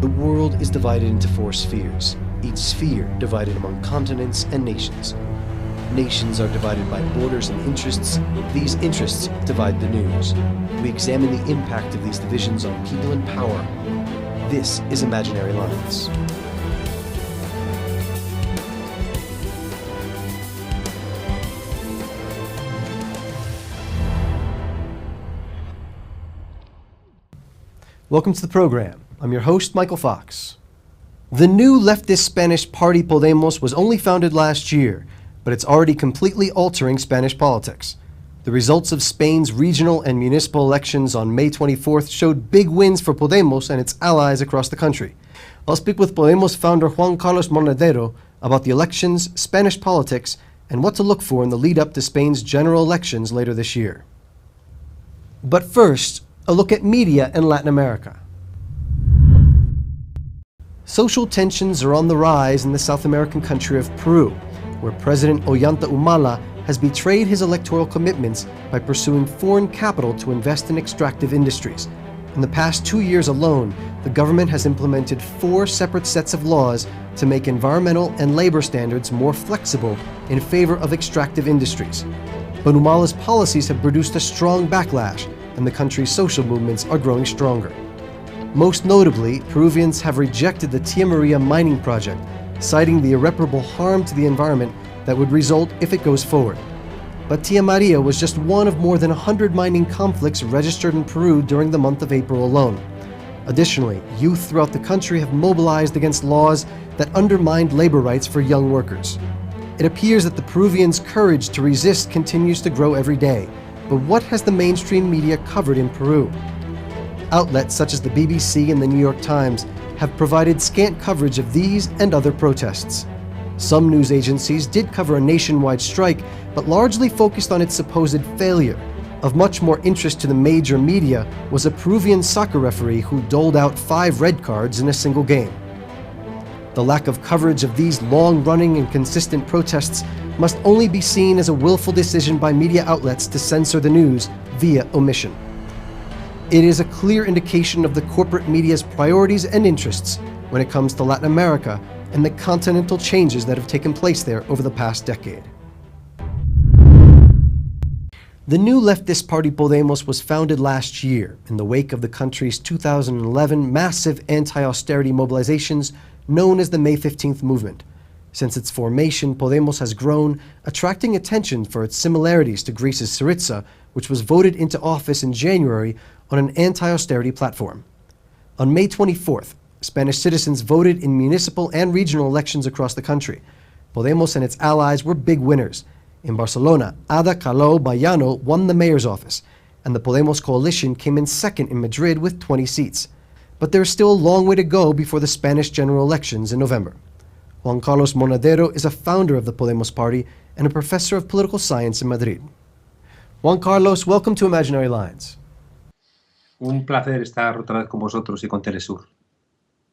The world is divided into four spheres, each sphere divided among continents and nations. Nations are divided by borders and interests. These interests divide the news. We examine the impact of these divisions on people in power. This is Imaginary Lines. Welcome to the program. I'm your host, Michael Fox. The new leftist Spanish party Podemos was only founded last year, but it's already completely altering Spanish politics. The results of Spain's regional and municipal elections on May 24th showed big wins for Podemos and its allies across the country. I'll speak with Podemos founder Juan Carlos Monedero about the elections, Spanish politics, and what to look for in the lead up to Spain's general elections later this year. But first, a look at media in Latin America. Social tensions are on the rise in the South American country of Peru, where President Ollanta Humala has betrayed his electoral commitments by pursuing foreign capital to invest in extractive industries. In the past 2 years alone, the government has implemented 4 separate sets of laws to make environmental and labor standards more flexible in favor of extractive industries. But Humala's policies have produced a strong backlash, and the country's social movements are growing stronger. Most notably, Peruvians have rejected the Tia Maria mining project, citing the irreparable harm to the environment that would result if it goes forward. But Tia Maria was just one of more than 100 mining conflicts registered in Peru during the month of April alone. Additionally, youth throughout the country have mobilized against laws that undermined labor rights for young workers. It appears that the Peruvians' courage to resist continues to grow every day. But what has the mainstream media covered in Peru? Outlets such as the BBC and the New York Times have provided scant coverage of these and other protests. Some news agencies did cover a nationwide strike, but largely focused on its supposed failure. Of much more interest to the major media was a Peruvian soccer referee who doled out 5 red cards in a single game. The lack of coverage of these long-running and consistent protests must only be seen as a willful decision by media outlets to censor the news via omission. It is a clear indication of the corporate media's priorities and interests when it comes to Latin America and the continental changes that have taken place there over the past decade. The new leftist party Podemos was founded last year in the wake of the country's 2011 massive anti-austerity mobilizations known as the May 15th movement. Since its formation, Podemos has grown, attracting attention for its similarities to Greece's Syriza, which was voted into office in January on an anti-austerity platform. On May 24th, Spanish citizens voted in municipal and regional elections across the country. Podemos and its allies were big winners. In Barcelona, Ada Colau Bayano won the mayor's office, and the Podemos coalition came in second in Madrid with 20 seats. But there is still a long way to go before the Spanish general elections in November. Juan Carlos Monedero is a founder of the Podemos party and a professor of political science in Madrid. Juan Carlos, welcome to Imaginary Lines. Un placer estar otra vez con vosotros y con Telesur.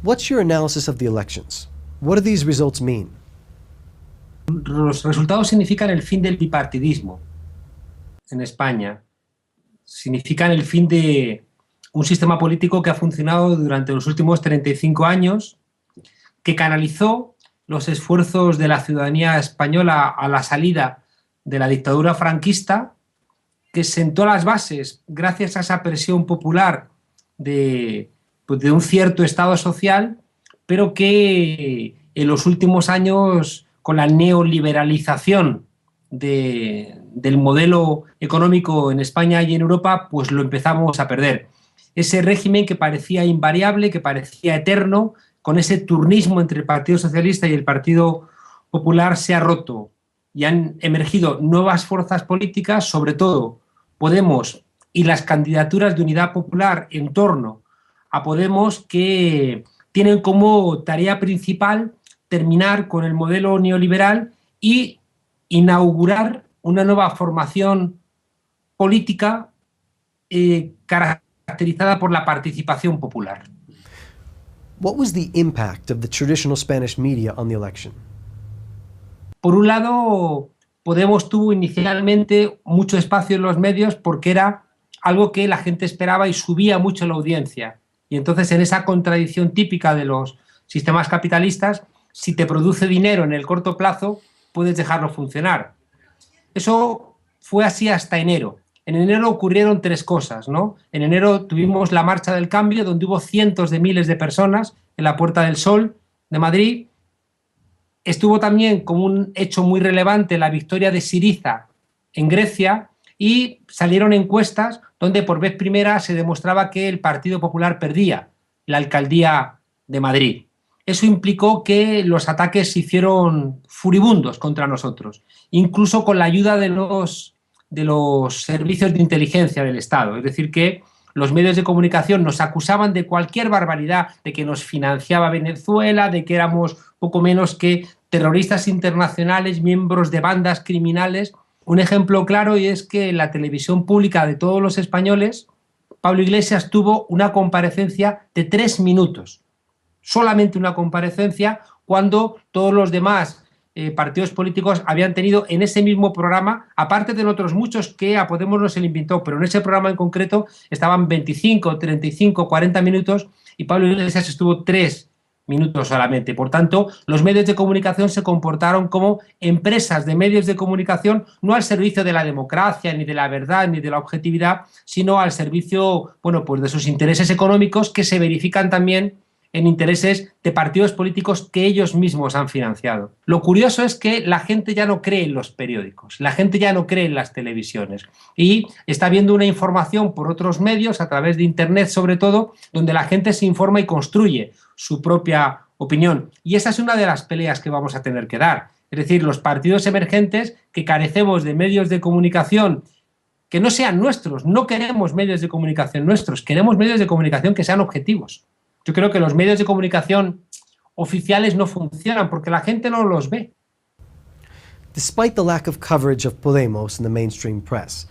What's your analysis of the elections? What do these results mean? Los resultados significan el fin del bipartidismo en España. Significan el fin de un sistema político que ha funcionado durante los últimos 35 años, que canalizó los esfuerzos de la ciudadanía española a la salida de la dictadura franquista, que sentó las bases, gracias a esa presión popular de un cierto Estado social, pero que en los últimos años, con la neoliberalización del modelo económico en España y en Europa, pues lo empezamos a perder. Ese régimen que parecía invariable, que parecía eterno, con ese turnismo entre el Partido Socialista y el Partido Popular se ha roto y han emergido nuevas fuerzas políticas, sobre todo Podemos y las candidaturas de Unidad Popular en torno a Podemos, que tienen como tarea principal terminar con el modelo neoliberal y inaugurar una nueva formación política caracterizada por la participación popular. What was the impact of the traditional Spanish media on the election? Por un lado, Podemos tuvo inicialmente mucho espacio en los medios porque era algo que la gente esperaba y subía mucho la audiencia. Y entonces, en esa contradicción típica de los sistemas capitalistas, si te produce dinero en el corto plazo, puedes dejarlo funcionar. Eso fue así hasta enero. En enero ocurrieron tres cosas, ¿no? En enero tuvimos la Marcha del Cambio, donde hubo cientos de miles de personas en la Puerta del Sol de Madrid. Estuvo también como un hecho muy relevante la victoria de Syriza en Grecia, y salieron encuestas donde por vez primera se demostraba que el Partido Popular perdía la alcaldía de Madrid. Eso implicó que los ataques se hicieron furibundos contra nosotros, incluso con la ayuda de los servicios de inteligencia del Estado. Es decir, que los medios de comunicación nos acusaban de cualquier barbaridad, de que nos financiaba Venezuela, de que éramos poco menos que terroristas internacionales, miembros de bandas criminales. Un ejemplo claro, y es que en la televisión pública de todos los españoles, Pablo Iglesias tuvo una comparecencia de 3 minutos. Solamente una comparecencia, cuando todos los demás partidos políticos habían tenido en ese mismo programa, aparte de otros muchos que a Podemos no se le inventó, pero en ese programa en concreto estaban 25, 35, 40 minutos y Pablo Iglesias estuvo 3 minutos solamente. Por tanto, los medios de comunicación se comportaron como empresas de medios de comunicación, no al servicio de la democracia, ni de la verdad, ni de la objetividad, sino al servicio, bueno, pues de sus intereses económicos, que se verifican también en intereses de partidos políticos que ellos mismos han financiado. Lo curioso es que la gente ya no cree en los periódicos, la gente ya no cree en las televisiones y está viendo una información por otros medios, a través de Internet sobre todo, donde la gente se informa y construye su propia opinión. Y esa es una de las peleas que vamos a tener que dar. Es decir, los partidos emergentes, que carecemos de medios de comunicación que no sean nuestros, no queremos medios de comunicación nuestros, queremos medios de comunicación que sean objetivos. Yo creo que los medios de comunicación oficiales no funcionan porque la gente no los ve. Despite the lack of coverage of Podemos in the mainstream press,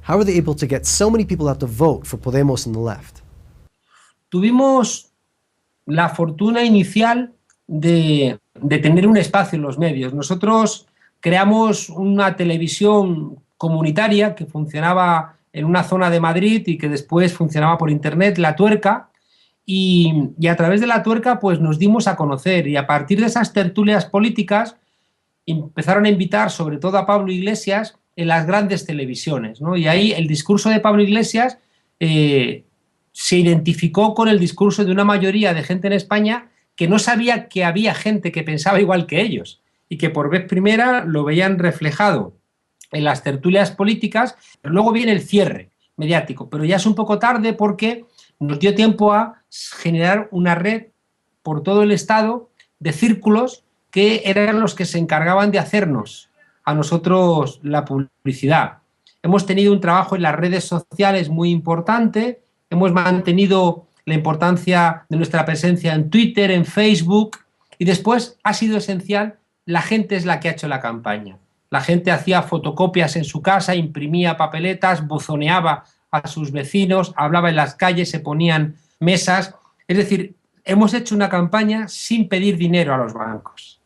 how were they able to get so many people out to vote for Podemos and the left? Tuvimos la fortuna inicial de tener un espacio en los medios. Nosotros creamos una televisión comunitaria que funcionaba en una zona de Madrid y que después funcionaba por Internet, La Tuerca, y a través de La Tuerca pues nos dimos a conocer, y a partir de esas tertulias políticas empezaron a invitar sobre todo a Pablo Iglesias en las grandes televisiones, ¿no? Y ahí el discurso de Pablo Iglesias se identificó con el discurso de una mayoría de gente en España que no sabía que había gente que pensaba igual que ellos y que por vez primera lo veían reflejado en las tertulias políticas. Pero luego viene el cierre mediático, pero ya es un poco tarde porque nos dio tiempo a generar una red por todo el Estado de círculos que eran los que se encargaban de hacernos a nosotros la publicidad. Hemos tenido un trabajo en las redes sociales muy importante, hemos mantenido la importancia de nuestra presencia en Twitter, en Facebook, y después ha sido esencial, la gente es la que ha hecho la campaña. La gente hacía fotocopias en su casa, imprimía papeletas, buzoneaba a sus vecinos, hablaba en las calles, se ponían mesas. Es decir, hemos hecho una campaña sin pedir dinero a los bancos.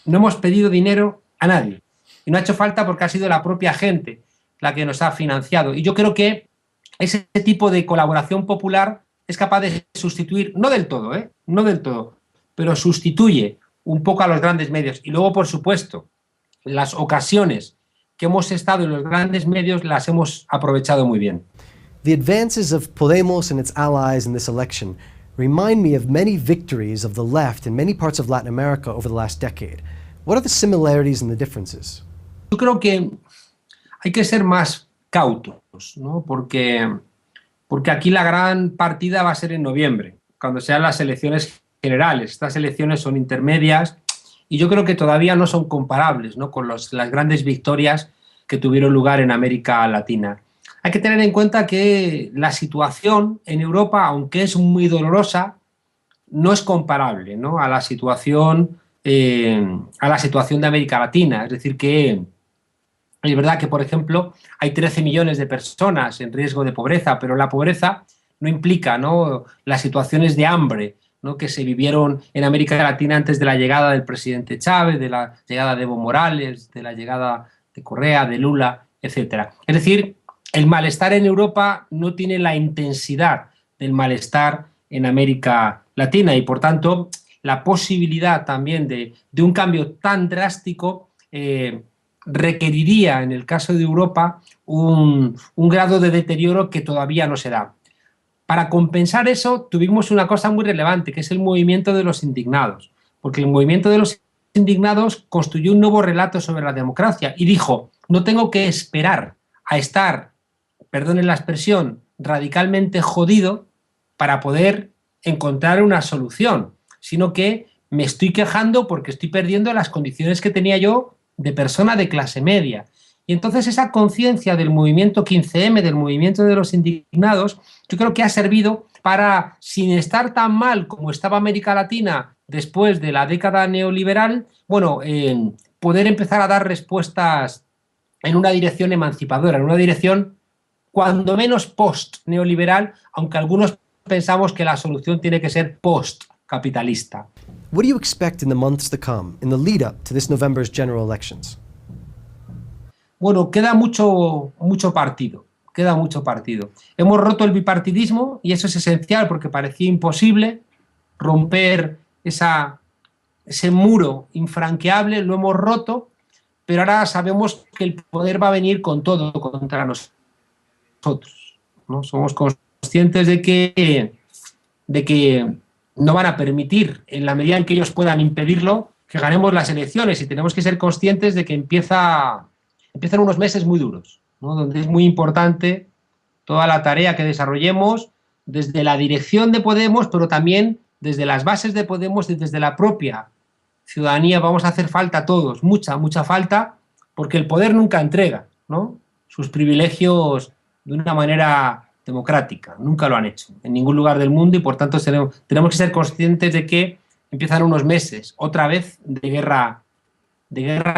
No hemos pedido dinero a nadie. Y no ha hecho falta porque ha sido la propia gente la que nos ha financiado. Y yo creo que ese tipo de colaboración popular es capaz de sustituir, no del todo, no del todo, pero sustituye un poco a los grandes medios. Y luego, por supuesto, las ocasiones que hemos estado en los grandes medios las hemos aprovechado muy bien. The advances of Podemos and its allies in this election remind me of many victories of the left in many parts of Latin America over the last decade. What are the similarities and the differences? Yo creo que hay que ser más cautos, ¿no? Porque aquí la gran partida va a ser en noviembre, cuando sean las elecciones generales. Estas elecciones son intermedias y yo creo que todavía no son comparables, ¿no?, con las grandes victorias que tuvieron lugar en América Latina. Hay que tener en cuenta que la situación en Europa, aunque es muy dolorosa, no es comparable, ¿no?, a la situación de América Latina. Es decir, que es verdad que, por ejemplo, hay 13 millones de personas en riesgo de pobreza, pero la pobreza no implica, ¿no?, las situaciones de hambre, ¿no?, que se vivieron en América Latina antes de la llegada del presidente Chávez, de la llegada de Evo Morales, de la llegada de Correa, de Lula, etc. Es decir, el malestar en Europa no tiene la intensidad del malestar en América Latina y, por tanto, la posibilidad también de un cambio tan drástico requeriría, en el caso de Europa, un grado de deterioro que todavía no se da. Para compensar eso, tuvimos una cosa muy relevante, que es el movimiento de los indignados, porque el movimiento de los indignados construyó un nuevo relato sobre la democracia y dijo: no tengo que esperar a estar, perdonen la expresión, radicalmente jodido para poder encontrar una solución, sino que me estoy quejando porque estoy perdiendo las condiciones que tenía yo de persona de clase media. Y entonces esa conciencia del movimiento 15M, del movimiento de los indignados, yo creo que ha servido para, sin estar tan mal como estaba América Latina después de la década neoliberal, bueno, poder empezar a dar respuestas en una dirección emancipadora, en una dirección cuando menos post-neoliberal, aunque algunos pensamos que la solución tiene que ser post-capitalista. What do you expect in the months to come, in the lead up to this November's general elections? Bueno, queda mucho partido. Hemos roto el bipartidismo y eso es esencial porque parecía imposible romper ese muro infranqueable, lo hemos roto, pero ahora sabemos que el poder va a venir con todo contra nosotros, ¿no? Somos conscientes de que no van a permitir, en la medida en que ellos puedan impedirlo, que ganemos las elecciones, y tenemos que ser conscientes de que empiezan unos meses muy duros, ¿no? Donde es muy importante toda la tarea que desarrollemos desde la dirección de Podemos, pero también desde las bases de Podemos y desde la propia ciudadanía. Vamos a hacer falta a todos, mucha falta, porque el poder nunca entrega, ¿no?, sus privilegios de una manera democrática. Nunca lo han hecho en ningún lugar del mundo y, por tanto, tenemos que ser conscientes de que empiezan unos meses, otra vez, de guerra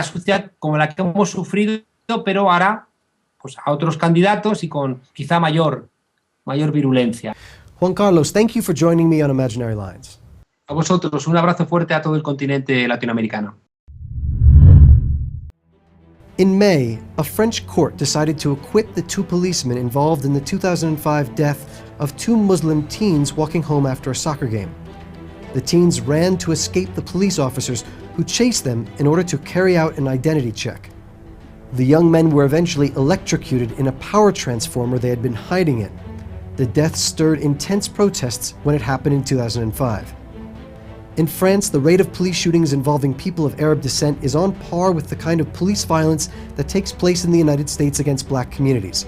sucia como la que hemos sufrido, pero ahora pues, a otros candidatos y con quizá mayor virulencia. Juan Carlos, thank you for joining me on Imaginary Lines. A vosotros, un abrazo fuerte a todo el continente latinoamericano. In May, a French court decided to acquit the two policemen involved in the 2005 death of two Muslim teens walking home after a soccer game. The teens ran to escape the police officers who chased them in order to carry out an identity check. The young men were eventually electrocuted in a power transformer they had been hiding in. The deaths stirred intense protests when it happened in 2005. In France, the rate of police shootings involving people of Arab descent is on par with the kind of police violence that takes place in the United States against black communities.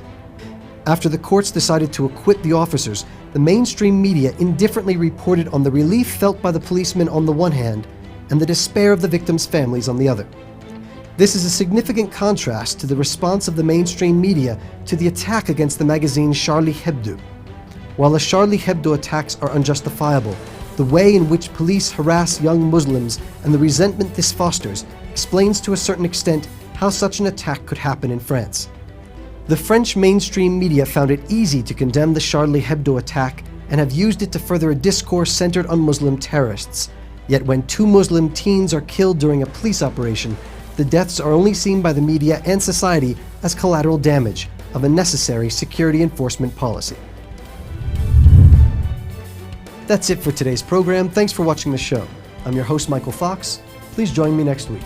After the courts decided to acquit the officers, the mainstream media indifferently reported on the relief felt by the policemen on the one hand and the despair of the victims' families on the other. This is a significant contrast to the response of the mainstream media to the attack against the magazine Charlie Hebdo. While the Charlie Hebdo attacks are unjustifiable, the way in which police harass young Muslims and the resentment this fosters explains to a certain extent how such an attack could happen in France. The French mainstream media found it easy to condemn the Charlie Hebdo attack and have used it to further a discourse centered on Muslim terrorists. Yet when two Muslim teens are killed during a police operation, the deaths are only seen by the media and society as collateral damage of a necessary security enforcement policy. That's it for today's program. Thanks for watching the show. I'm your host, Michael Fox. Please join me next week.